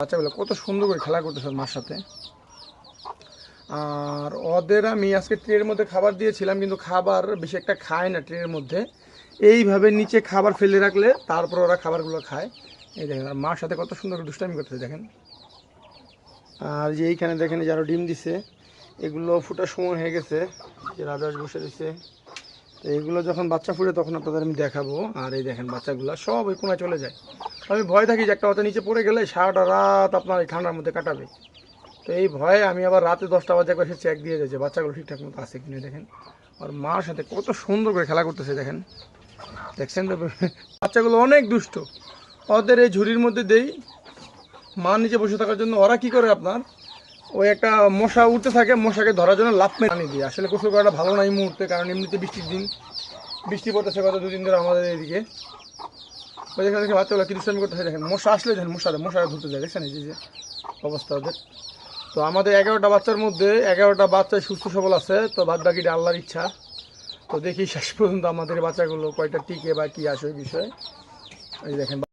বাচ্চাগুলো কত সুন্দর করে খেলা করতেছে মার সাথে। আর ওদের আমি আজকে ট্রের মধ্যে খাবার দিয়েছিলাম, কিন্তু খাবার বেশি একটা খায় না ট্রের মধ্যে। এইভাবে নিচে খাবার ফেলে রাখলে তারপর ওরা খাবারগুলো খায়। এই দেখেন, আর মার সাথে কত সুন্দর করে দুষ্টামি করতেছে দেখেন। আর যে এইখানে দেখেন যে আরও ডিম দিছে, এগুলো ফুটার সময় হয়ে গেছে, যে রাজহাঁস বসে দিছে। তো এইগুলো যখন বাচ্চা ফুটে তখন আপনাদের আমি দেখাবো। আর এই দেখেন বাচ্চাগুলো সব ওই কোনায় চলে যায়। আমি ভয় থাকি যে একটা বাচ্চা নিচে পড়ে গেলে সারাটা রাত আপনার এই ঠান্ডার মধ্যে কাটাবে। তো এই ভয়ে আমি আবার রাতে 10টা বাজে একবার সে চেক দিয়ে যাচ্ছে বাচ্চাগুলো ঠিকঠাক মতো আছে কিনে। দেখেন আর মার সাথে কত সুন্দর করে খেলা করতেছে দেখেন, দেখছেন তো? বাচ্চাগুলো অনেক দুষ্ট। ওদের এই ঝুড়ির মধ্যে দেই মা নিচে বসে থাকার জন্য। ওরা কি করে আপনার ওই একটা মশা উঠতে থাকে, মশাকে ধরার জন্য লাফ মেরে পানি দিয়ে। আসলে গোসল করাটা ভালো না এই মুহূর্তে, কারণ এমনিতে বৃষ্টির দিন, বৃষ্টি পড়তেছে গত 2 দিন ধরে আমাদের এইদিকে। ওই যেখানে দেখে বাচ্চাগুলো কি দুষ্টামি করতেছে দেখেন। মশা আসলে দেখেন মশারা ধরতে যায়, দেখছেন এই যে অবস্থা ওদের। তো আমাদের 11টা বাচ্চার মধ্যে 11টা বাচ্চাই সুস্থ সবল আছে, তো বাদ বাকিটা আল্লাহর ইচ্ছা। তো দেখি শেষ পর্যন্ত আমাদের বাচ্চাগুলো কয়টা টিকে বা কী আসে ওই বিষয়ে। এই দেখেন।